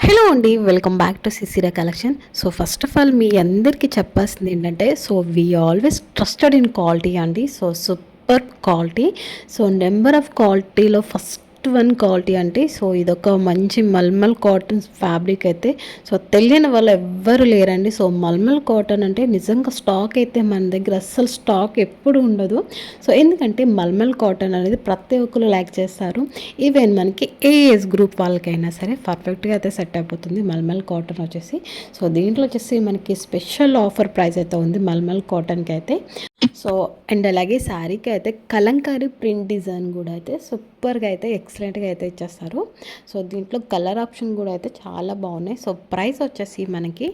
Hello అండి, welcome back to Sisira collection. So first of all మీ అందరికీ చెప్పాల్సింది ఏంటంటే, so we always trusted in quality అండి. So super quality. So number of క్వాలిటీలో ఫస్ట్ వన్ క్వాలిటీ అంటే, సో ఇదొక మంచి మల్మల్ కాటన్ ఫ్యాబ్రిక్ అయితే సో తెలియని వాళ్ళు ఎవ్వరు లేరండి. సో మల్మల్ కాటన్ అంటే నిజంగా స్టాక్ అయితే మన దగ్గర అస్సలు స్టాక్ ఎప్పుడు ఉండదు. సో ఎందుకంటే మల్మల్ కాటన్ అనేది ప్రతి ఒక్కరు లైక్ చేస్తారు. ఈవెన్ మనకి ఏ ఏజ్ గ్రూప్ వాళ్ళకైనా సరే పర్ఫెక్ట్గా అయితే సెట్ అయిపోతుంది మల్మల్ కాటన్ వచ్చేసి. సో దీంట్లో వచ్చేసి మనకి స్పెషల్ ఆఫర్ ప్రైస్ అయితే ఉంది మల్మల్ కాటన్కి అయితే. సో అండ్ అలాగే శారీకి అయితే కలంకారీ ప్రింట్ డిజైన్ కూడా అయితే సూపర్గా అయితే ఎక్సలెంట్గా అయితే ఇచ్చేస్తారు. సో దీంట్లో కలర్ ఆప్షన్ కూడా అయితే చాలా బాగున్నాయి. సో ప్రైస్ వచ్చేసి మనకి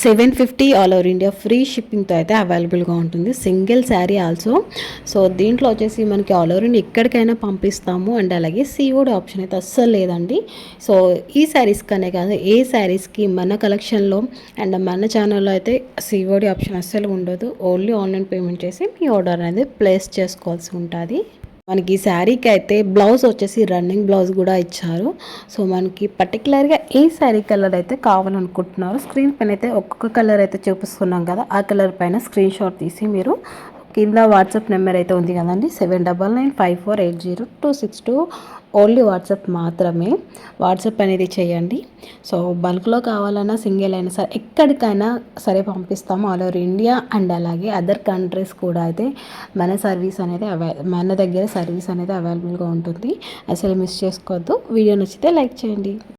750 ఆల్ ఓవర్ ఇండియా ఫ్రీ షిప్పింగ్తో అయితే అవైలబుల్గా ఉంటుంది. Single sari also. సో దీంట్లో వచ్చేసి మనకి ఆల్ ఓవర్ ఇండియా ఎక్కడికైనా పంపిస్తాము. అండ్ అలాగే సిఓడి ఆప్షన్ అయితే అస్సలు లేదండి. సో ఈ శారీస్ కనే కాదు, ఏ శారీస్కి మన కలెక్షన్లో అండ్ మన ఛానల్లో అయితే సిఓడి ఆప్షన్ అస్సలు ఉండదు. ఓన్లీ ఆన్లైన్ పేమెంట్ చేసి మీ ఆర్డర్ అనేది ప్లేస్ చేసుకోవాల్సి ఉంటుంది. మనకి ఈ శారీకి అయితే బ్లౌజ్ వచ్చేసి రన్నింగ్ బ్లౌజ్ కూడా ఇచ్చారు. సో మనకి పర్టికులర్గా ఏ శారీ కలర్ అయితే కావాలనుకుంటున్నారో స్క్రీన్ పైన అయితే ఒక్కొక్క కలర్ అయితే చూపిస్తున్నాం కదా, ఆ కలర్ పైన స్క్రీన్ షాట్ తీసి మీరు కింద వాట్సాప్ నెంబర్ అయితే ఉంది కదండి, 7995480262. ఓన్లీ వాట్సాప్ మాత్రమే. వాట్సాప్ అనేది చేయండి. సో బల్క్లో కావాలన్నా సింగిల్ అయినా సరే ఎక్కడికైనా సరే పంపిస్తాము ఆల్ ఓవర్ ఇండియా. అండ్ అలాగే అదర్ కంట్రీస్ కూడా అయితే మన దగ్గర సర్వీస్ అనేది అవైలబుల్గా ఉంటుంది. అసలు మిస్ చేసుకోవద్దు. వీడియో నచ్చితే లైక్ చేయండి.